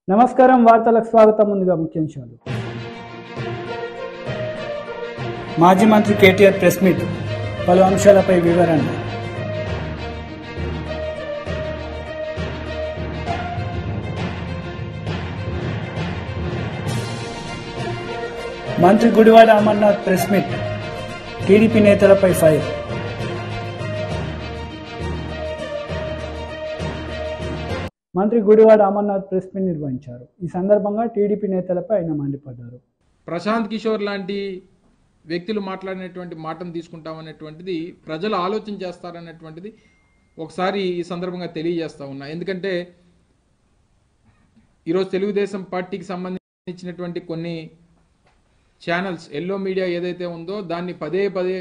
నమస్కారం వార్తలకు స్వాగతం. ముందుగా ముఖ్యాంశాలు. మాజీ మంత్రి కేటీఆర్ ప్రెస్ మీట్, పలు అంశాలపై వివరణ. మంత్రి Gudivada Amarnath press meet, TDP నేతలపై ఫైర్. మంత్రి గుడివాడ అమర్నాథ్ ప్రెస్ మీట్ నిర్వహించారు. ఈ సందర్భంగా టీడీపీ నేతలపై ఆయన మండిపడ్డారు. ప్రశాంత్ కిషోర్ లాంటి వ్యక్తులు మాట్లాడినటువంటి మాటను తీసుకుంటామనేటువంటిది ప్రజలు ఆలోచన చేస్తారనేటువంటిది ఒకసారి ఈ సందర్భంగా తెలియజేస్తా ఉన్నా. ఎందుకంటే ఈరోజు తెలుగుదేశం పార్టీకి సంబంధించినటువంటి కొన్ని ఛానల్స్, ఎల్లో మీడియా ఏదైతే ఉందో దాన్ని పదే పదే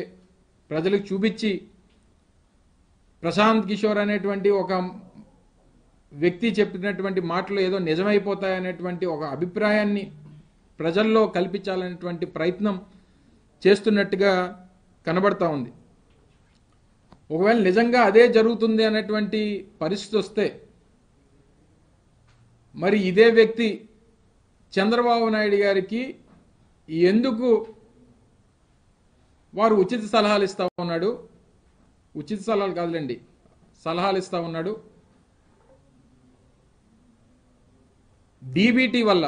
ప్రజలకు చూపించి ప్రశాంత్ కిషోర్ అనేటువంటి ఒక వ్యక్తి చెప్పినటువంటి మాటలు ఏదో నిజమైపోతాయనేటువంటి ఒక అభిప్రాయాన్ని ప్రజల్లో కల్పించాలనేటువంటి ప్రయత్నం చేస్తున్నట్టుగా కనబడతా ఉంది. ఒకవేళ నిజంగా అదే జరుగుతుంది అనేటువంటి పరిస్థితి వస్తే మరి ఇదే వ్యక్తి చంద్రబాబు నాయుడు గారికి ఎందుకు వారు ఉచిత సలహాలు ఇస్తా ఉన్నాడు? ఉచిత సలహాలు కాదులేండి, సలహాలు ఇస్తా ఉన్నాడు. డీబీటీ వల్ల,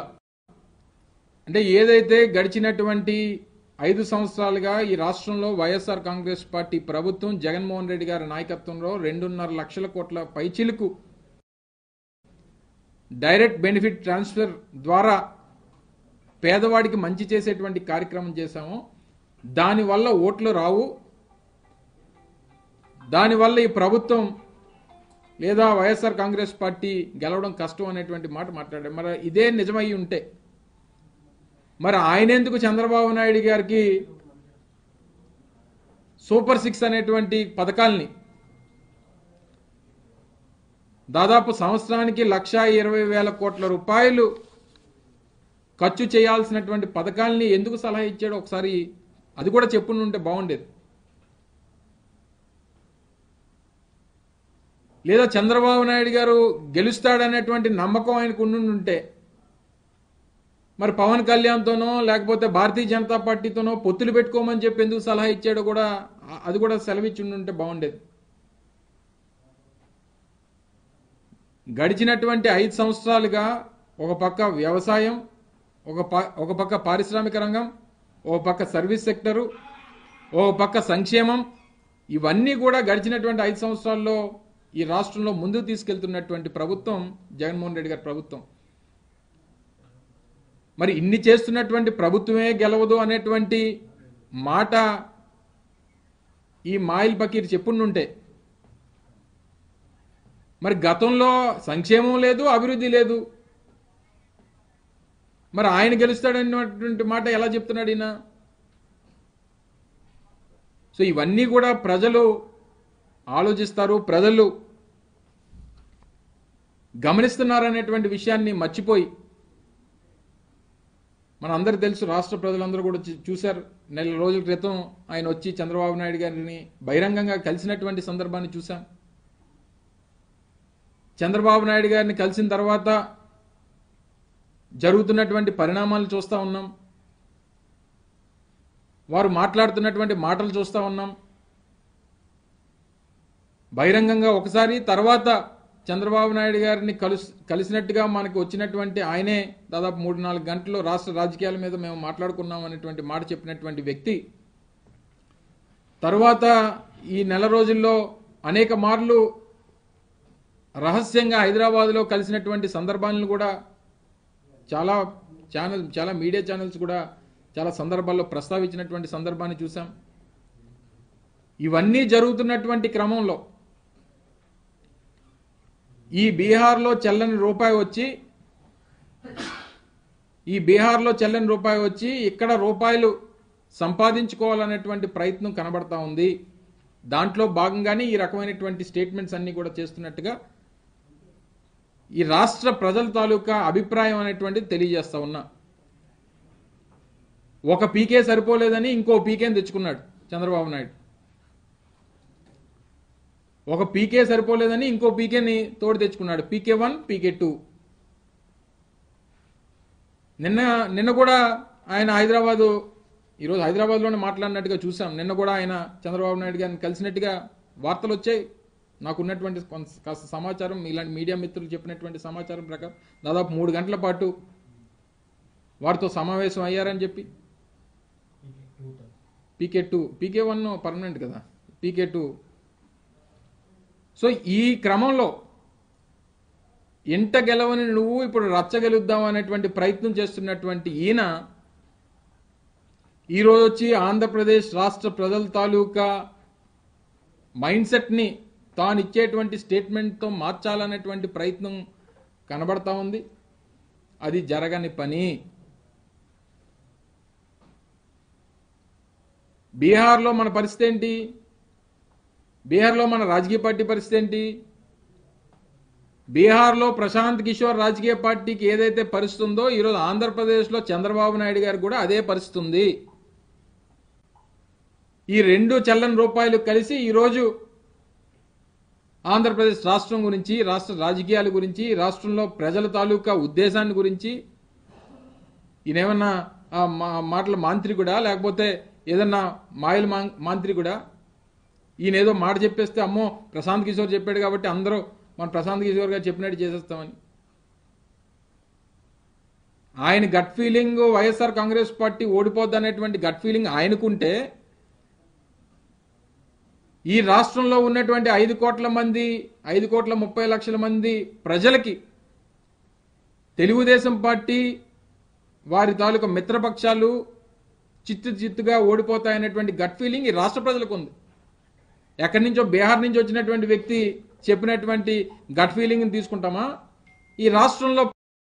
అంటే ఏదైతే గడిచినటువంటి 5 సంవత్సరాలుగా ఈ రాష్ట్రంలో వైఎస్ఆర్ కాంగ్రెస్ పార్టీ ప్రభుత్వం జగన్మోహన్ రెడ్డి గారి నాయకత్వంలో 2.5 లక్షల కోట్ల పైచిలుకు డైరెక్ట్ బెనిఫిట్ ట్రాన్స్ఫర్ ద్వారా పేదవాడికి మంచి చేసేటువంటి కార్యక్రమం చేశాము. దానివల్ల ఓట్లు రావు, దానివల్ల ఈ ప్రభుత్వం లేదా వైఎస్ఆర్ కాంగ్రెస్ పార్టీ గెలవడం కష్టం అనేటువంటి మాట మాట్లాడారు. మరి ఇదే నిజమై ఉంటే మరి ఆయన ఎందుకు చంద్రబాబు నాయుడు గారికి సూపర్ 6 అనేటువంటి పథకాల్ని దాదాపు సంవత్సరానికి 1,20,000 కోట్ల రూపాయలు ఖర్చు చేయాల్సినటువంటి పథకాల్ని ఎందుకు సలహా ఇచ్చాడో ఒకసారి అది కూడా చెప్పుంటే బాగుండేది. లేదా చంద్రబాబు నాయుడు గారు గెలుస్తాడనేటువంటి నమ్మకం ఆయనకు ఉండుంటే మరి పవన్ కళ్యాణ్తోనో లేకపోతే భారతీయ జనతా పార్టీతోనో పొత్తులు పెట్టుకోమని చెప్పి ఎందుకు సలహా ఇచ్చాడో కూడా అది కూడా సెలవిచ్చుంటే బాగుండేది. గడిచినటువంటి 5 సంవత్సరాలుగా ఒక పక్క వ్యవసాయం, ఒక పక్క పారిశ్రామిక రంగం, ఒక పక్క సర్వీస్ సెక్టరు, ఒక పక్క సంక్షేమం, ఇవన్నీ కూడా గడిచినటువంటి 5 సంవత్సరాల్లో ఈ రాష్ట్రంలో ముందుకు తీసుకెళ్తున్నటువంటి ప్రభుత్వం జగన్మోహన్ రెడ్డి గారి ప్రభుత్వం. మరి ఇన్ని చేస్తున్నటువంటి ప్రభుత్వమే గెలవదు అనేటువంటి మాట ఈ మాయిల్ పకీర్ చెప్పుంటే మరి గతంలో సంక్షేమం లేదు, అభివృద్ధి లేదు, మరి ఆయన గెలుస్తాడనేటువంటి మాట ఎలా చెప్తున్నాడు ఈయన? సో ఇవన్నీ కూడా ప్రజలు ఆలోచిస్తారు, ప్రజలు గమనిస్తున్నారనేటువంటి విషయాన్ని మర్చిపోయి, మన అందరికి తెలుసు, రాష్ట్ర ప్రజలందరూ కూడా చూశారు. నెల రోజుల క్రితం ఆయన వచ్చి చంద్రబాబు నాయుడు గారిని బహిరంగంగా కలిసినటువంటి సందర్భాన్ని చూశాం. చంద్రబాబు నాయుడు గారిని కలిసిన తర్వాత జరుగుతున్నటువంటి పరిణామాలు చూస్తూ ఉన్నాం, వారు మాట్లాడుతున్నటువంటి మాటలు చూస్తూ ఉన్నాం. బహిరంగంగా ఒకసారి, తర్వాత చంద్రబాబు నాయుడు గారిని కలిసినట్టుగా మనకు వచ్చినటువంటి ఆయనే దాదాపు 3-4 గంటలు రాష్ట్ర రాజకీయాల మీద మేము మాట్లాడుకున్నాం అనేటువంటి మాట చెప్పినటువంటి వ్యక్తి తర్వాత ఈ నెల రోజుల్లో అనేక మార్లు రహస్యంగా హైదరాబాద్లో కలిసినటువంటి సందర్భాలను కూడా చాలా మీడియా ఛానల్స్ కూడా చాలా సందర్భాల్లో ప్రస్తావించినటువంటి సందర్భాన్ని చూసాం. ఇవన్నీ జరుగుతున్నటువంటి క్రమంలో ఈ బీహార్లో చెల్లని రూపాయి వచ్చి ఇక్కడ రూపాయలు సంపాదించుకోవాలనేటువంటి ప్రయత్నం కనబడతా ఉంది. దాంట్లో భాగంగానే ఈ రకమైనటువంటి స్టేట్మెంట్స్ అన్ని కూడా చేస్తున్నట్టుగా ఈ రాష్ట్ర ప్రజల తాలూకా అభిప్రాయం అనేటువంటిది తెలియజేస్తా ఉన్నా. ఒక పీకే సరిపోలేదని ఇంకో పీకేని తెచ్చుకున్నాడు చంద్రబాబు నాయుడు. ఒక పీకే సరిపోలేదని ఇంకో పీకేని తోడు తెచ్చుకున్నాడు. పీకే 1, పీకే 2. నిన్న కూడా ఆయన ఈరోజు హైదరాబాద్లోనే మాట్లాడినట్టుగా చూసాం. నిన్న కూడా ఆయన చంద్రబాబు నాయుడు గారిని కలిసినట్టుగా వార్తలు వచ్చాయి. నాకున్నటువంటి కాస్త సమాచారం, ఇలాంటి మీడియా మిత్రులు చెప్పినటువంటి సమాచారం ప్రకారం దాదాపు 3 గంటల పాటు వారితో సమావేశం అయ్యారని చెప్పి. పీకే2 పీకే1 పర్మనెంట్ కదా, పీకే2. సో ఈ క్రమంలో ఇంట గెలవని నువ్వు ఇప్పుడు రచ్చ గెలుద్దాం అనేటువంటి ప్రయత్నం చేస్తున్నటువంటి ఈయన ఈరోజు వచ్చి ఆంధ్రప్రదేశ్ రాష్ట్ర ప్రజల తాలూకా మైండ్ సెట్ని తాను ఇచ్చేటువంటి స్టేట్మెంట్తో మార్చాలనేటువంటి ప్రయత్నం కనబడతా ఉంది. అది జరగని పని. బీహార్లో మన పరిస్థితి ఏంటి? బీహార్లో మన రాజకీయ పార్టీ పరిస్థితి ఏంటి? బీహార్లో ప్రశాంత్ కిషోర్ రాజకీయ పార్టీకి ఏదైతే పరిస్థితి ఉందో ఈరోజు ఆంధ్రప్రదేశ్లో చంద్రబాబు నాయుడు గారు కూడా అదే పరిస్థితి ఉంది. ఈ 2 చల్లని రూపాయలు కలిసి ఈరోజు ఆంధ్రప్రదేశ్ రాష్ట్రం గురించి, రాష్ట్ర రాజకీయాల గురించి, రాష్ట్రంలో ప్రజల తాలూకా ఉద్దేశాన్ని గురించి ఈయనేమన్నా మాటల మాంత్రికుడా, లేకపోతే ఏదన్నా మాయల మాంత్రికుడా? ఈయన ఏదో మాట చెప్పేస్తే అమ్మో ప్రశాంత్ కిషోర్ చెప్పాడు కాబట్టి అందరూ మన ప్రశాంత్ కిషోర్ గారు చెప్పినట్టు చేసేస్తామని. ఆయన gut feeling YSR Congress party ఓడిపోద్ది అనేటువంటి గట్ ఫీలింగ్ ఆయనకుంటే ఈ రాష్ట్రంలో ఉన్నటువంటి 5 కోట్ల మంది 5,30,00,000 మంది ప్రజలకి తెలుగుదేశం పార్టీ వారి తాలూకా మిత్రపక్షాలు చిత్తుగా ఓడిపోతాయనేటువంటి గట్ ఫీలింగ్ ఈ రాష్ట్ర ప్రజలకు ఉంది. ఎక్కడి నుంచో బీహార్ నుంచి వచ్చినటువంటి వ్యక్తి చెప్పినటువంటి గట్ ఫీలింగ్ తీసుకుంటామా? ఈ రాష్ట్రంలో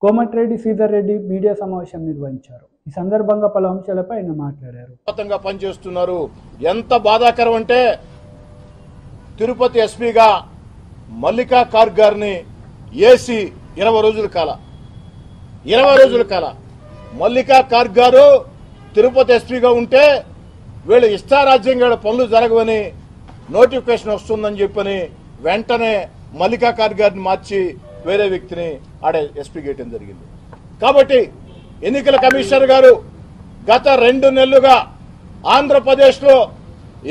కోమటిరెడ్డి శ్రీధర్ రెడ్డి మీడియా సమావేశం నిర్వహించారు. ఈ సందర్భంగా పలు అంశాలపై ఆయన మాట్లాడారు. పనిచేస్తున్నారు. ఎంత బాధాకరం అంటే తిరుపతి ఎస్పీగా మల్లికా కార్గ్ గారిని ఏసీ 20 రోజుల కాల మల్లికా కార్గ్ గారు తిరుపతి ఎస్పీగా ఉంటే వీళ్ళు ఇష్టారాజ్యంగా పనులు జరగవని నోటిఫికేషన్ వస్తుందని చెప్పని వెంటనే మల్లికా కార్గ్ గారిని మార్చి వేరే వ్యక్తిని ఆడే ఎస్పీ గేయటం జరిగింది. కాబట్టి ఎన్నికల కమిషనర్ గారు గత 2 నెలలుగా ఆంధ్రప్రదేశ్లో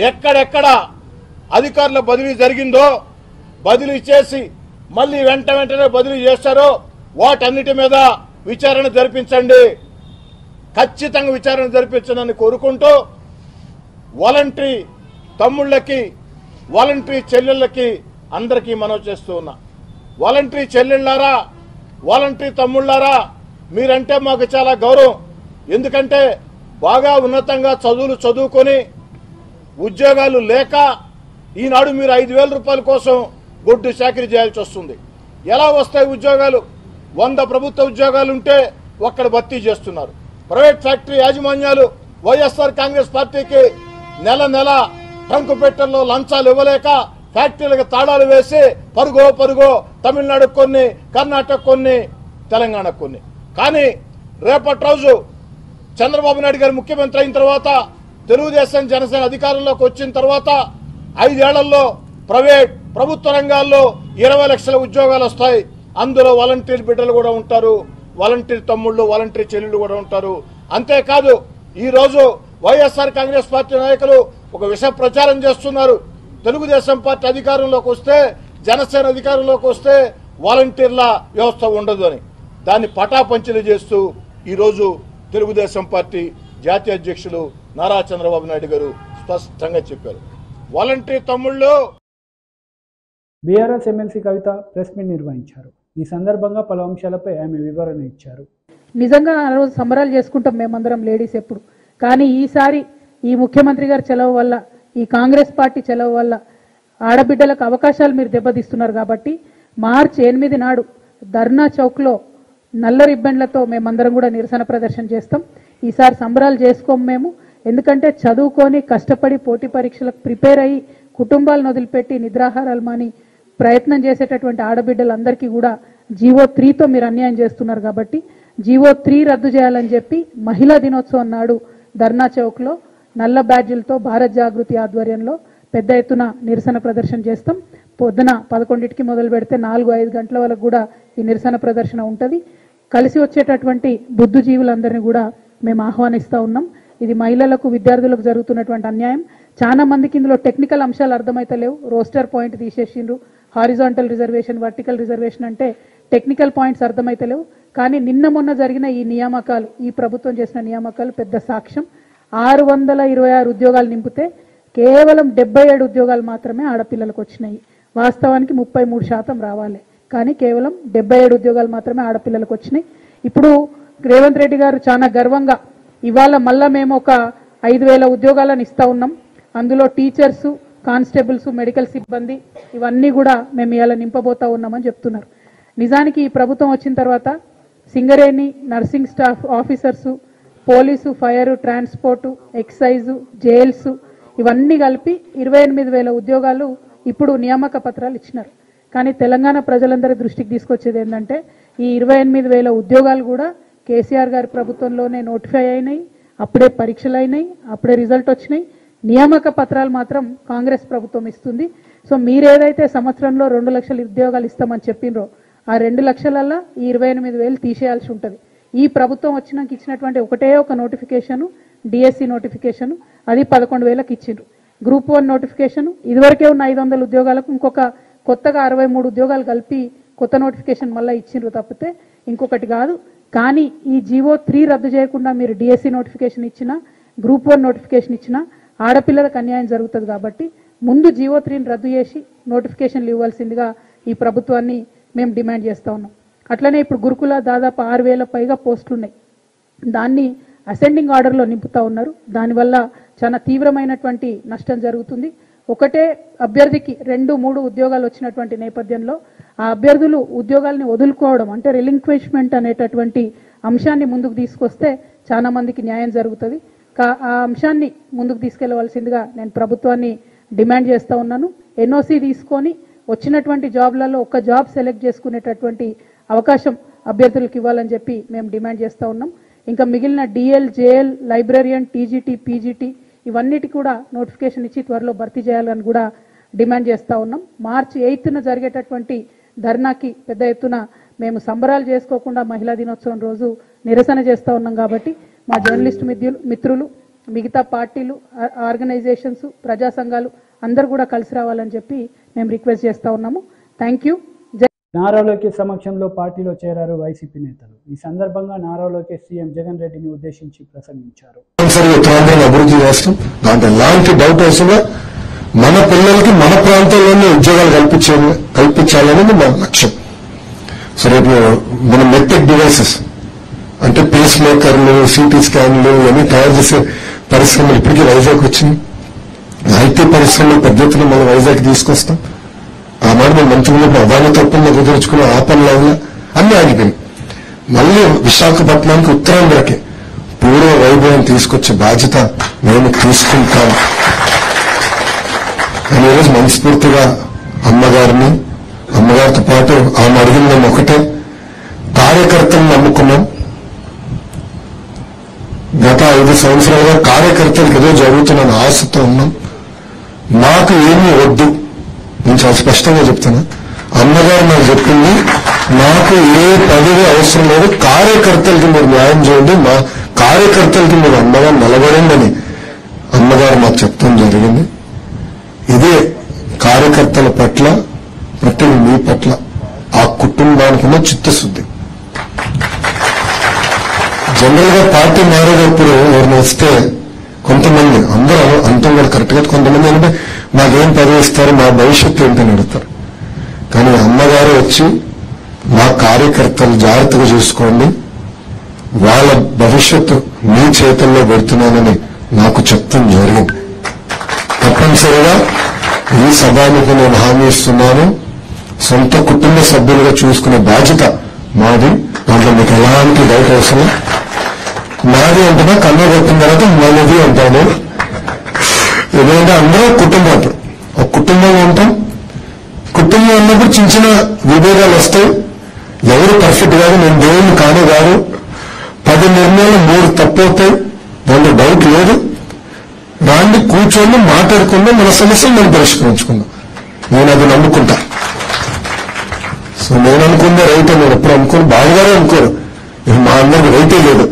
ఎక్కడెక్కడ అధికారుల బదిలీ జరిగిందో బదిలీ చేసి మళ్లీ వెంటనే బదిలీ చేస్తారో వాటన్నిటి మీద విచారణ జరిపించండి, ఖచ్చితంగా విచారణ జరిపించండి కోరుకుంటూ వాలంటరీ తమ్ముళ్ళకి, వాలంటరీ చెల్లెళ్ళకి అందరికీ మనవి చేస్తూ ఉన్నా. వాలంటరీ చెల్లెళ్ళారా, వాలంటరీ తమ్ముళ్ళారా, మీరంటే మాకు చాలా గౌరవం. ఎందుకంటే బాగా ఉన్నతంగా చదువుకొని ఉద్యోగాలు లేక ఈనాడు మీరు 5,000 రూపాయల కోసం గొడ్డు చాకరీ చేయాల్సి వస్తుంది. ఎలా వస్తాయి ఉద్యోగాలు? 100 ప్రభుత్వ ఉద్యోగాలుంటే ఒక్కడ భర్తీ చేస్తున్నారు. ప్రైవేట్ ఫ్యాక్టరీ యాజమాన్యాలు వైఎస్ఆర్ కాంగ్రెస్ పార్టీకి నెల టంకు పెట్టెల్లో లంచాలు ఇవ్వలేక ఫ్యాక్టరీలకు తాళాలు వేసి పరుగో తమిళనాడు కొన్ని, కర్ణాటక కొన్ని, తెలంగాణ కొన్ని. కానీ రేపటి రోజు చంద్రబాబు నాయుడు గారు ముఖ్యమంత్రి అయిన తర్వాత, తెలుగుదేశం జనసేన అధికారంలోకి వచ్చిన తర్వాత 5 ఏళ్లలో ప్రభుత్వ రంగాల్లో 20 లక్షల ఉద్యోగాలు వస్తాయి. అందులో వాలంటీర్ బిడ్డలు కూడా ఉంటారు, వాలంటీర్ తమ్ముళ్ళు, వాలంటీర్ చెల్లెళ్ళు కూడా ఉంటారు. అంతేకాదు ఈ రోజు వైఎస్ఆర్ కాంగ్రెస్ పార్టీ నాయకులు ఒక విష ప్రచారం చేస్తున్నారు. తెలుగుదేశం పార్టీ అధికారంలోకి వస్తే, జనసేన అధికారంలోకి వస్తే వాలంటీర్ల వ్యవస్థ ఉండదు అని. దాన్ని పటాపంచలు చేస్తూ ఈరోజు తెలుగుదేశం పార్టీ జాతీయ అధ్యక్షులు నారా చంద్రబాబు నాయుడు గారు స్పష్టంగా చెప్పారు. వాలంటీర్ తమ్ముళ్ళు. బీఆర్ఎస్ ఎమ్మెల్సీ కవిత ప్రెస్ మీట్ నిర్వహించారు. ఈ సందర్భంగా పలు అంశాలపై ఆమె వివరణ ఇచ్చారు. నిజంగా ఆ రోజు సంబరాలు చేసుకుంటాం మేమందరం లేడీస్ ఎప్పుడు, కానీ ఈసారి ఈ ముఖ్యమంత్రి గారి చెలవు వల్ల, ఈ కాంగ్రెస్ పార్టీ చెలవు వల్ల ఆడబిడ్డలకు అవకాశాలు మీరు దెబ్బతీస్తున్నారు. కాబట్టి మార్చి 8 నాడు ధర్నా చౌక్లో నల్ల రిబ్బన్లతో మేమందరం కూడా నిరసన ప్రదర్శన చేస్తాం. ఈసారి సంబరాలు చేసుకోము మేము. ఎందుకంటే చదువుకొని కష్టపడి పోటీ పరీక్షలకు ప్రిపేర్ అయ్యి కుటుంబాలను వదిలిపెట్టి నిద్రాహారాలు మాని ప్రయత్నం చేసేటటువంటి ఆడబిడ్డలందరికీ కూడా జీవో 3తో మీరు అన్యాయం చేస్తున్నారు. కాబట్టి జీవో 3 రద్దు చేయాలని చెప్పి మహిళా దినోత్సవం నాడు ధర్నా చౌక్లో నల్ల బ్యాడ్జీలతో భారత్ జాగృతి ఆధ్వర్యంలో పెద్ద ఎత్తున నిరసన ప్రదర్శన చేస్తాం. పొద్దున 11కి మొదలు పెడితే 4-5 గంటల వరకు కూడా ఈ నిరసన ప్రదర్శన ఉంటుంది. కలిసి వచ్చేటటువంటి బుద్ధిజీవులందరినీ కూడా మేము ఆహ్వానిస్తూ ఉన్నాం. ఇది మహిళలకు విద్యార్థులకు జరుగుతున్నటువంటి అన్యాయం. చాలా మందికి ఇందులో టెక్నికల్ అంశాలు అర్థమైతలేవు. రోస్టర్ పాయింట్ తీసేసిండ్రు, హారిజాంటల్ రిజర్వేషన్, వర్టికల్ రిజర్వేషన్ అంటే టెక్నికల్ పాయింట్స్ అర్థమైతలేవు. కానీ నిన్న మొన్న జరిగిన ఈ నియామకాలు, ఈ ప్రభుత్వం చేసిన నియామకాలు పెద్ద సాక్ష్యం. 626 ఉద్యోగాలు నింపితే కేవలం 77 ఉద్యోగాలు మాత్రమే ఆడపిల్లలకు వచ్చినాయి. వాస్తవానికి 33% రావాలి, కానీ కేవలం 77 ఉద్యోగాలు మాత్రమే ఆడపిల్లలకు వచ్చినాయి. ఇప్పుడు రేవంత్ రెడ్డి గారు చాలా గర్వంగా ఇవాళ మళ్ళా మేము ఒక 5,000 ఉద్యోగాలను ఇస్తా ఉన్నాం. అందులో టీచర్స్, కానిస్టేబుల్స్, మెడికల్ సిబ్బంది ఇవన్నీ కూడా మేము ఇవాళ నింపబోతా ఉన్నామని చెప్తున్నారు. నిజానికి ఈ ప్రభుత్వం వచ్చిన తర్వాత Singareni, nursing staff officers, police, fire, transport, excise, jails ఇవన్నీ కలిపి 28,000 ఉద్యోగాలు ఇప్పుడు నియామక పత్రాలు ఇచ్చినారు. కానీ తెలంగాణ ప్రజలందరి దృష్టికి తీసుకొచ్చేది ఏంటంటే ఈ 28,000 ఉద్యోగాలు కూడా కేసీఆర్ గారి ప్రభుత్వంలోనే నోటిఫై అయినాయి, అప్పుడే పరీక్షలు అయినాయి, అప్పుడే రిజల్ట్ వచ్చినాయి. నియామక పత్రాలు మాత్రం కాంగ్రెస్ ప్రభుత్వం ఇస్తుంది. సో మీరేదైతే సంవత్సరంలో 2 లక్షల ఉద్యోగాలు ఇస్తామని చెప్పినరో ఆ 2 లక్షలల్లో ఈ 28,000 తీసేయాల్సి ఉంటుంది. ఈ ప్రభుత్వం వచ్చినాక ఇచ్చినటువంటి ఒకటే ఒక నోటిఫికేషన్ డిఎస్సి నోటిఫికేషన్, అది 11,000కి ఇచ్చిండ్రు. గ్రూప్ 1 నోటిఫికేషన్ ఇదివరకే ఉన్న 500 ఉద్యోగాలకు ఇంకొక కొత్తగా 63 ఉద్యోగాలు కలిపి కొత్త నోటిఫికేషన్ మళ్ళీ ఇచ్చిండ్రు తప్పితే ఇంకొకటి కాదు. కానీ ఈ జీవో 3 రద్దు చేయకుండా మీరు డిఎస్సి నోటిఫికేషన్ ఇచ్చినా, గ్రూప్ 1 నోటిఫికేషన్ ఇచ్చినా ఆడపిల్లలకు అన్యాయం జరుగుతుంది. కాబట్టి ముందు జీవో 3ని రద్దు చేసి నోటిఫికేషన్లు ఇవ్వాల్సిందిగా ఈ ప్రభుత్వాన్ని మేము డిమాండ్ చేస్తూ ఉన్నాం. అట్లనే ఇప్పుడు గురుకుల దాదాపు 6,000 పైగా పోస్టులు ఉన్నాయి. దాన్ని అసెండింగ్ ఆర్డర్లో నింపుతా ఉన్నారు. దానివల్ల చాలా తీవ్రమైనటువంటి నష్టం జరుగుతుంది. ఒకటే అభ్యర్థికి 2-3 ఉద్యోగాలు వచ్చినటువంటి నేపథ్యంలో ఆ అభ్యర్థులు ఉద్యోగాల్ని వదులుకోవడం అంటే రిలింక్విష్మెంట్ అనేటటువంటి అంశాన్ని ముందుకు తీసుకొస్తే చాలా మందికి న్యాయం జరుగుతుంది. ఆ అంశాన్ని ముందుకు తీసుకెళ్లవలసిందిగా నేను ప్రభుత్వాన్ని డిమాండ్ చేస్తూ ఉన్నాను. ఎన్ఓసి తీసుకొని వచ్చినటువంటి జాబ్లలో ఒక జాబ్ సెలెక్ట్ చేసుకునేటటువంటి అవకాశం అభ్యర్థులకు ఇవ్వాలని చెప్పి మేము డిమాండ్ చేస్తూ ఉన్నాం. ఇంకా మిగిలిన DL, JL, librarian, TGT, PGT ఇవన్నిటి కూడా నోటిఫికేషన్ ఇచ్చి త్వరలో భర్తీ చేయాలని కూడా డిమాండ్ చేస్తూ ఉన్నాం. మార్చి 8న జరిగేటటువంటి ధర్నాకి పెద్ద ఎత్తున మేము సంబరాలు చేసుకోకుండా మహిళా దినోత్సవం రోజు నిరసన చేస్తూ ఉన్నాం. కాబట్టి మా జర్నలిస్ట్ మిత్రులు, మిగతా పార్టీలు, ఆర్గనైజేషన్స్, ప్రజా సంఘాలు అందరూ కూడా కలిసి రావాలని చెప్పి మేము రిక్వెస్ట్ చేస్తూ ఉన్నాము. Thank you. నారా లోకేష్ సమక్షంలో పార్టీలో చేరారు వైసీపీ నేతలు. ఈ సందర్భంగా నారా లోకేష్ సీఎం జగన్ రెడ్డిని ఉద్దేశించి ప్రసంగించారు. అభివృద్ధి చేస్తాం, దాంట్లో ఎలాంటి డౌట్ అవసరం. మన పిల్లలకి మన ప్రాంతంలోనే ఉద్యోగాలు కల్పించాలనేది మన లక్ష్యం. సో రేపు మన మెట్రిక్ డివైసెస్ అంటే పేస్ మేకర్లు, సిటీ స్కాన్లు ఇవన్నీ తయారు చేసే పరిశ్రమలు ఇప్పటికీ వైజాగ్ వచ్చింది. ఐటీ పరిశ్రమలు పెద్ద ఎత్తున మనం వైజాగ్ తీసుకొస్తాం. ఆ మాట మనం మంత్రులు అదాని తప్పుల్లో కుదుర్చుకుని ఆ పనులు అన్ని ఆగిపోయింది. మళ్ళీ విశాఖపట్నానికి ఉత్తరాంధ్రకి పూర్వ వైభవం తీసుకొచ్చే బాధ్యత మేము తీసుకుంటాం అని ఈరోజు మనస్ఫూర్తిగా అమ్మగారితో పాటు ఆమె అడిగిన ఒకటే, కార్యకర్తలను నమ్ముకున్నాం. గత 5 సంవత్సరాలుగా కార్యకర్తలకు ఏదో జరుగుతున్న ఆశతో ఉన్నాం. నాకు ఏమీ వద్దు, నేను చాలా స్పష్టంగా చెప్తున్నా. అమ్మగారు నాకు చెప్పింది, నాకు ఏ పదవి అవసరం లేదు, కార్యకర్తలకి మీరు న్యాయం చేయండి, మా కార్యకర్తలకి మీరు అండగా నిలబడండి అని అమ్మగారు నాకు చెప్తాం జరిగింది. ఇదే కార్యకర్తల పట్ల, ప్రతి మీ పట్ల, ఆ కుటుంబానికి ఉన్న చిత్తశుద్ధి. జనరల్ గా పార్టీ మారేటప్పుడు ఎవరిని వస్తే కొంతమంది, అందరూ అంతం కూడా కరెక్ట్ గా, కొంతమంది అంటే మాకేం పదవి ఇస్తారు, మా భవిష్యత్తు ఏంటని అడుగుతారు. కానీ అమ్మగారు వచ్చి మా కార్యకర్తలు జాగ్రత్తగా చూసుకోండి, వాళ్ళ భవిష్యత్తు మీ చేతుల్లో పెడుతున్నానని నాకు చెప్తాం జరిగింది. తప్పనిసరిగా ఈ సభానికి నేను హామీ ఇస్తున్నాను, సొంత కుటుంబ సభ్యులుగా చూసుకునే బాధ్యత మాది. దాంట్లో మీకు ఎలాంటి డౌట్ అవసరం. నాది అంటున్నా, కన్ను కొట్టిన తర్వాత మనది అంటాను. ఎందుకంటే అందరూ కుటుంబం, ఒక కుటుంబంలో ఉంటాం. కుటుంబం ఉన్నప్పుడు చిన్న చిన్న విభేదాలు వస్తాయి. ఎవరు పర్ఫెక్ట్ కాదు, నేను దేవుని కానే కాదు. 10 నిర్ణయాలు 3 తప్పవుతాయి, దాంట్లో డౌట్ లేదు. రాండి, కూర్చొని మాట్లాడుకుందాం, మన సమస్యలు మనం పరిష్కరించుకుందాం. నేను అది నమ్ముకుంటా. సో నేను అనుకుందే రైట్, నేను ఎప్పుడు అనుకోను, బావగారు అనుకోరు. పార్టీ లేదు.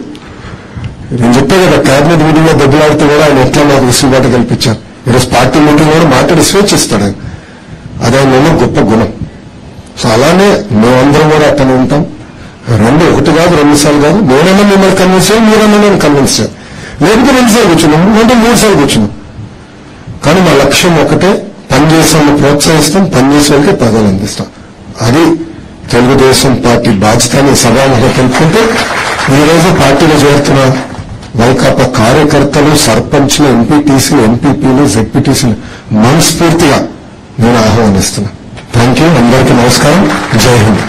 నేను చెప్పే కదా, కేబినెట్ మీటింగ్ లో దెబ్బలాడితే కూడా ఆయన ఎట్లా నాకు వెసులుబాటు కల్పించారు. ఈరోజు పార్టీ మీటింగ్ కూడా మాట్లాడి స్వేచ్ఛ ఇస్తాడు ఆయన. అదే ఆయన గొప్ప గుణం. సో అలానే మేమందరం కూడా అతను ఉంటాం. ఒకటి కాదు, 2 సార్లు కాదు. నేనన్నా మిమ్మల్ని కన్విన్స్ చేయాలి, మీరన్నా నేను కన్విన్స్ చేయాలి. లేకపోతే 2 సార్లు కూర్చున్నాం, అంటే 3 సార్లు కూర్చున్నాం. కానీ మా లక్ష్యం ఒకటే, పనిచేసే వాళ్ళని ప్రోత్సహిస్తాం, పనిచేసే వాళ్ళకి పదవులు అందిస్తాం. అది తెలుగుదేశం పార్టీ బాధ్యత అని సభలో తెలుపుకుంటూ ఈరోజు పార్టీలో చేరుతున్న వైకాపా కార్యకర్తలు, సర్పంచ్లు, ఎంపీటీసీలు, ఎంపీపీలు, జెడ్పీటీసీలు మనస్ఫూర్తిగా నేను ఆహ్వానిస్తున్నా. Thank you. అందరికీ నమస్కారం. జై హింద్.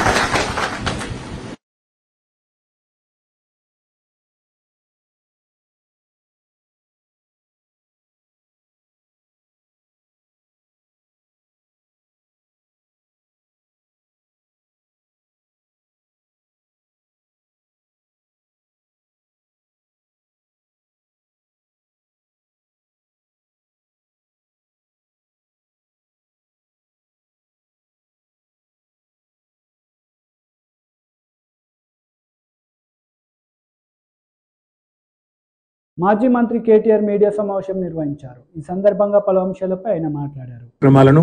మాజీ మంత్రి కేటీఆర్ మీడియా సమావేశం నిర్వహించారు. ఈ సందర్భంగా పలు అంశాలపై ఆయన మాట్లాడారు. క్రమాలను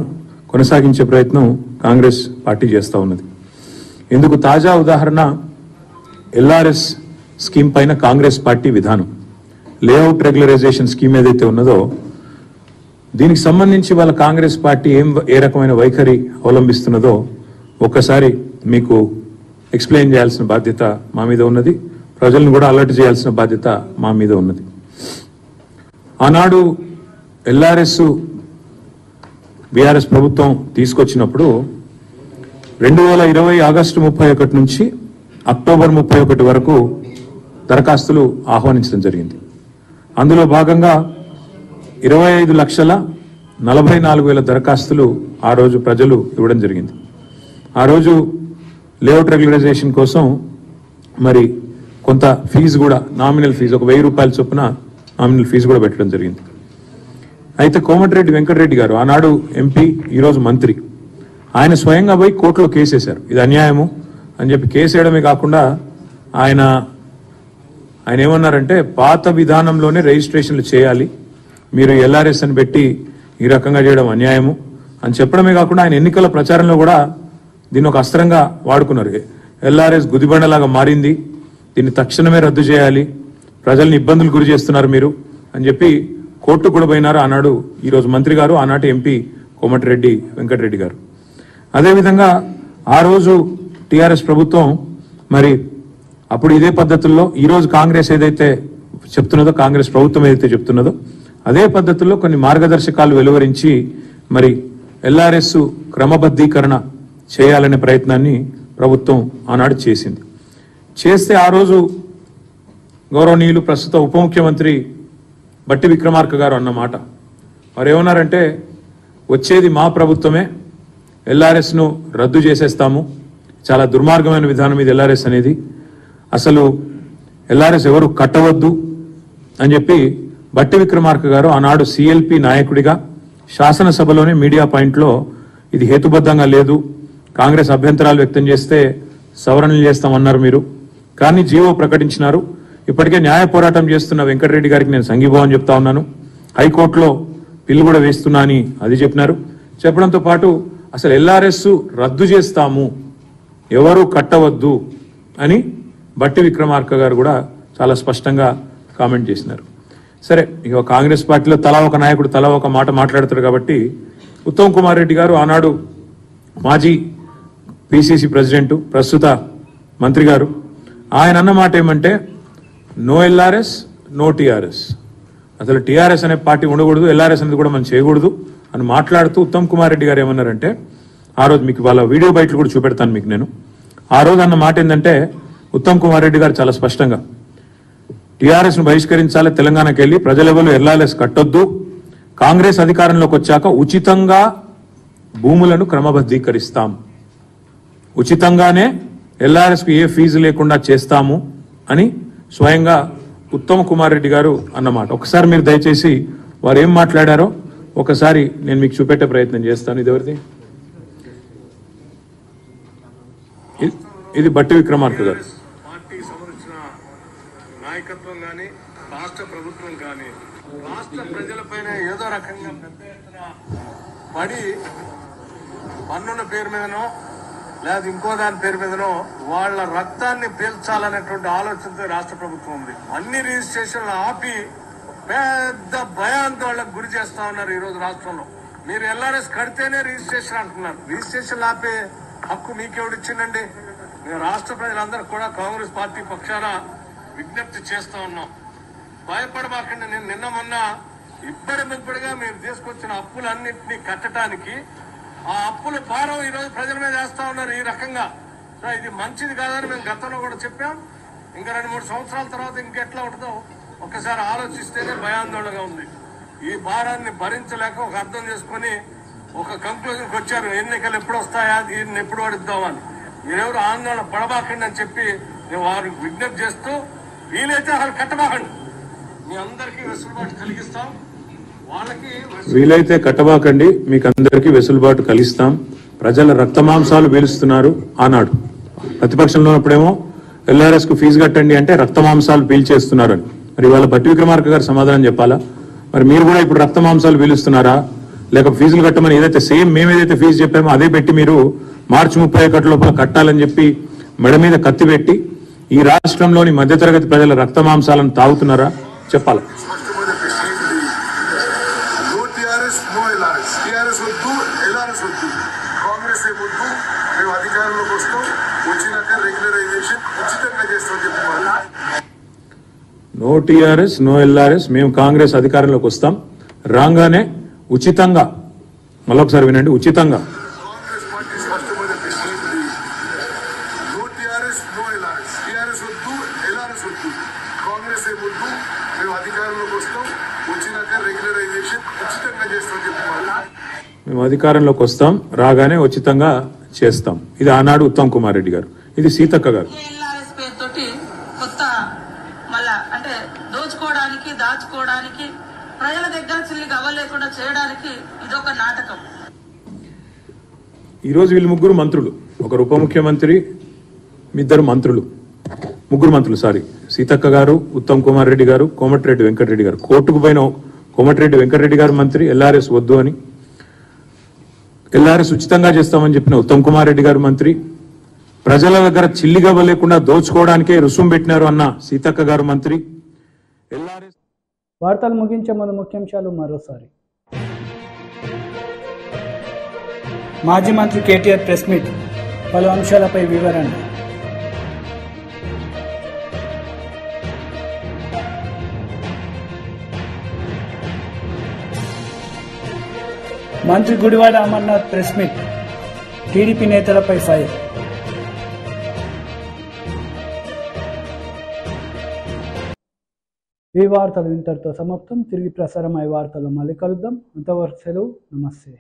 కొనసాగించే ప్రయత్నం కాంగ్రెస్ పార్టీ చేస్తూ ఉన్నది. ఇందుకు తాజా ఉదాహరణ ఎల్ఆర్ఎస్ స్కీమ్ పైన కాంగ్రెస్ పార్టీ విధానం. లేఅవుట్ రెగ్యులరైజేషన్ స్కీమ్ ఏదైతే ఉన్నదో దీనికి సంబంధించి వాళ్ళ కాంగ్రెస్ పార్టీ ఏ రకమైన వైఖరి అవలంబిస్తున్నదో ఒక్కసారి మీకు ఎక్స్ప్లెయిన్ చేయాల్సిన బాధ్యత మా మీద ఉన్నది. ప్రజలను కూడా అలర్ట్ చేయాల్సిన బాధ్యత మా మీద ఉన్నది. ఆనాడు ఎల్ఆర్ఎస్ బీఆర్ఎస్ ప్రభుత్వం తీసుకొచ్చినప్పుడు 2020 ఆగస్టు 31 నుంచి అక్టోబర్ 31 వరకు దరఖాస్తులు ఆహ్వానించడం జరిగింది. అందులో భాగంగా 25,44,000 దరఖాస్తులు ఆ రోజు ప్రజలు ఇవ్వడం జరిగింది. ఆ రోజు లేఅవుట్ రెగ్యులరైజేషన్ కోసం మరి కొంత ఫీజు కూడా, నామినల్ ఫీజు ఒక 1000 రూపాయల చొప్పున నామినల్ ఫీజు కూడా పెట్టడం జరిగింది. అయితే కోమటిరెడ్డి వెంకటరెడ్డి గారు ఆనాడు ఎంపీ, ఈరోజు మంత్రి, ఆయన స్వయంగా పోయి కోర్టులో కేసేశారు. ఇది అన్యాయము అని చెప్పి కేసేయడమే కాకుండా ఆయన ఏమన్నారంటే పాత విధానంలోనే రిజిస్ట్రేషన్లు చేయాలి, మీరు ఎల్ఆర్ఎస్ అని పెట్టి ఈ రకంగా చేయడం అన్యాయము అని చెప్పడమే కాకుండా ఆయన ఎన్నికల ప్రచారంలో కూడా దీన్ని ఒక అస్త్రంగా వాడుకున్నారు. ఎల్ఆర్ఎస్ గుదిబండలాగా మారింది, దీన్ని తక్షణమే రద్దు చేయాలి, ప్రజల్ని ఇబ్బందులు గురి చేస్తున్నారు మీరు అని చెప్పి కోర్టు కూడా పోయినారు ఆనాడు ఈరోజు మంత్రి గారు, ఆనాటి ఎంపీ కోమటిరెడ్డి వెంకటరెడ్డి గారు. అదేవిధంగా ఆ రోజు టీఆర్ఎస్ ప్రభుత్వం మరి అప్పుడు ఇదే పద్ధతుల్లో ఈరోజు కాంగ్రెస్ ఏదైతే చెప్తున్నదో, కాంగ్రెస్ ప్రభుత్వం ఏదైతే చెప్తున్నదో అదే పద్ధతుల్లో కొన్ని మార్గదర్శకాలు వెలువరించి మరి ఎల్ఆర్ఎస్ క్రమబద్ధీకరణ చేయాలనే ప్రయత్నాన్ని ప్రభుత్వం ఆనాడు చేసింది. చేస్తే ఆ రోజు గౌరవనీయులు ప్రస్తుత ఉప ముఖ్యమంత్రి బట్టి విక్రమార్క గారు అన్నమాట, వారు ఏమన్నారంటే వచ్చేది మా ప్రభుత్వమే, ఎల్ఆర్ఎస్ను రద్దు చేసేస్తాము, చాలా దుర్మార్గమైన విధానం ఇది ఎల్ఆర్ఎస్ అనేది, అసలు ఎల్ఆర్ఎస్ ఎవరు కట్టవద్దు అని చెప్పి బట్టి విక్రమార్క గారు ఆనాడు సిఎల్పి నాయకుడిగా శాసనసభలోనే మీడియా పాయింట్లో ఇది హేతుబద్ధంగా లేదు, కాంగ్రెస్ అభ్యంతరాలు వ్యక్తం చేస్తే సవరణలు చేస్తామన్నారు మీరు, కానీ జీవో ప్రకటించినారు. ఇప్పటికే న్యాయ పోరాటం చేస్తున్న వెంకటరెడ్డి గారికి నేను సంఘీభావం చెప్తా ఉన్నాను, హైకోర్టులో బిల్లు కూడా వేస్తున్నా అని అది చెప్పినారు. చెప్పడంతో పాటు అసలు ఎల్ఆర్ఎస్ రద్దు చేస్తాము, ఎవరు కట్టవద్దు అని బట్టి విక్రమార్క గారు కూడా చాలా స్పష్టంగా కామెంట్ చేసినారు. సరే, ఇక కాంగ్రెస్ పార్టీలో తలా ఒక నాయకుడు తలా ఒక మాట మాట్లాడతారు కాబట్టి ఉత్తమ్ కుమార్ రెడ్డి గారు ఆనాడు మాజీ పిసిసి ప్రెసిడెంట్, ప్రస్తుత మంత్రి గారు, ఆయన అన్న మాట ఏమంటే నో ఎల్ఆర్ఎస్ నో టీఆర్ఎస్, అసలు టీఆర్ఎస్ అనే పార్టీ ఉండకూడదు, ఎల్ఆర్ఎస్ అనేది కూడా మనం చేయకూడదు అని మాట్లాడుతూ ఉత్తమ్ కుమార్ రెడ్డి గారు ఏమన్నారంటే, ఆ రోజు మీకు వాళ్ళ వీడియో బయటలు కూడా చూపెడతాను మీకు నేను, ఆ రోజు అన్న మాట ఏంటంటే ఉత్తమ్ కుమార్ రెడ్డి గారు చాలా స్పష్టంగా టీఆర్ఎస్ ను బహిష్కరించాలి, తెలంగాణకి వెళ్ళి ప్రజలెవరు ఎల్ఆర్ఎస్ కట్టొద్దు, కాంగ్రెస్ అధికారంలోకి వచ్చాక ఉచితంగా భూములను క్రమబద్ధీకరిస్తాం, ఉచితంగానే ఎల్ఆర్ఎస్ కు ఏ ఫీజు లేకుండా చేస్తాము అని స్వయంగా ఉత్తమ్ కుమార్ రెడ్డి గారు అన్నమాట. ఒకసారి మీరు దయచేసి వారు ఏం మాట్లాడారో ఒకసారి నేను మీకు చూపెట్టే ప్రయత్నం చేస్తాను. ఇది ఎవరిది? ఇది బట్టి విక్రమార్క గారు. నాయకత్వం కానీ రాష్ట్ర ప్రభుత్వం కానీ రాష్ట్ర ప్రజలపైన ఏదో రకంగా పెద్ద ఎత్తున పడి పన్నుల పేరు మీదనో లేదా ఇంకో దాని పేరు మీదనో వాళ్ళ రక్తాన్ని పీల్చాలనేటువంటి ఆలోచనతో రాష్ట్ర ప్రభుత్వం ఉంది. అన్ని రిజిస్ట్రేషన్లు ఆపి పెద్ద భయాందోళనకు గురి చేస్తా ఉన్నారు. ఈ రోజు రాష్ట్రంలో మీరు ఎల్ఆర్ఎస్ కడితేనే రిజిస్ట్రేషన్ అంటున్నారు. రిజిస్ట్రేషన్ ఆపే హక్కు మీకెవడిచ్చిందండి? మేము రాష్ట్ర ప్రజలందరూ కూడా కాంగ్రెస్ పార్టీ పక్షాన విజ్ఞప్తి చేస్తా ఉన్నాం. భయపడబాకండి. నేను నిన్న మొన్న ఇబ్బడిగా మీరు తీసుకొచ్చిన అప్పులన్నింటినీ కట్టడానికి ఆ అప్పుల భారం ఈ రోజు ప్రజల మీద వేస్తా ఉన్నారు. ఈ రకంగా ఇది మంచిది కాదని మేము గతంలో కూడా చెప్పాం. ఇంకా 2-3 సంవత్సరాల తర్వాత ఇంకెట్లా ఉంటుందో ఒక్కసారి ఆలోచిస్తేనే భయాందోళనగా ఉంది. ఈ భారాన్ని భరించలేక ఒక అర్థం చేసుకుని ఒక కంక్లూజన్కి వచ్చారు. ఎన్నికలు ఎప్పుడు వస్తాయా, దీన్ని ఎప్పుడు ఓడిద్దామని. మీరెవరు ఆందోళన పడబాకండి అని చెప్పి నేను వారికి విజ్ఞప్తి చేస్తూ, వీలైతే అసలు కట్టబాకండి. మీ అందరికీ వెసులుబాటు కలిగిస్తాం. వాళ్ళకి వీలైతే కట్టబాకండి, మీకు అందరికీ వెసులుబాటు కలిగిస్తాం. ప్రజల రక్తమాంసాలు పీలుస్తున్నారు. ఆనాడు ప్రతిపక్షంలో ఉన్నప్పుడేమో ఎల్ఆర్ఎస్ కు ఫీజు కట్టండి అంటే రక్తమాంసాలు పీల్చేస్తున్నారని. మరి వాళ్ళ భట్టి విక్రమార్క గారు సమాధానం చెప్పాలా? మరి మీరు కూడా ఇప్పుడు రక్తమాంసాలు పీలుస్తున్నారా? లేక ఫీజులు కట్టమని ఏదైతే సేమ్ మేము ఏదైతే ఫీజు చెప్పామో అదే పెట్టి మీరు మార్చి 31 లోపల కట్టాలని చెప్పి మెడ మీద కత్తి పెట్టి ఈ రాష్ట్రంలోని మధ్యతరగతి ప్రజల రక్తమాంసాలను తాగుతున్నారా? చెప్పాలా? No TRS no LRS. మేము కాంగ్రెస్ అధికారంలోకి వస్తాం, రాగానే ఉచితంగా, మళ్ళొకసారి వినండి, ఉచితంగా మేము అధికారంలోకి వస్తాం, రాగానే ఉచితంగా చేస్తాం. ఇది ఆనాడు ఉత్తమ్ కుమార్ రెడ్డి గారు, ఇది సీతక్క గారు. అంటే దోచుకోవడానికి, దాచుకోవడానికి, ప్రజల దగ్గర చిల్లికి అవ్వలేకుండా చేయడానికి ఇదొక నాటకం. ఈరోజు వీళ్ళు ముగ్గురు మంత్రులు, ఒకరు ఉప ముఖ్యమంత్రి, ఇద్దరు మంత్రులు, ముగ్గురు మంత్రులు సీతక్క గారు, ఉత్తమ్ కుమార్ రెడ్డి గారు, కోమటిరెడ్డి వెంకటరెడ్డి గారు. కోర్టుకు పోయిన కోమటిరెడ్డి వెంకటరెడ్డి గారు మంత్రి, ఎల్ఆర్ఎస్ వద్దు అని, ఎల్ఆర్ఎస్ ఉచితంగా చేస్తామని చెప్పిన ఉత్తమ్ కుమార్ రెడ్డి గారు మంత్రి, ప్రజల దగ్గర చిల్లిగా లేకుండా దోచుకోవడానికే రుసుము పెట్టినారు అన్న సీతక్క గారు మంత్రి. ఎల్ఆర్ఎస్ వార్తలు ముగించే ముందు ముఖ్యాంశాలు మరోసారి. మాజీ మంత్రి కేటీఆర్ ప్రెస్ మీట్, పలు అంశాలపై వివరణ. మంత్రి Gudivada Amarnath press meet, TDP నేతలపై ఫైర్. ఈ వార్తలు ఇంతటితో సమాప్తం. తిరిగి ప్రసారం అయ్యే వార్తలు మళ్ళీ కలుద్దాం. అంతవరకు సెలవు. నమస్తే.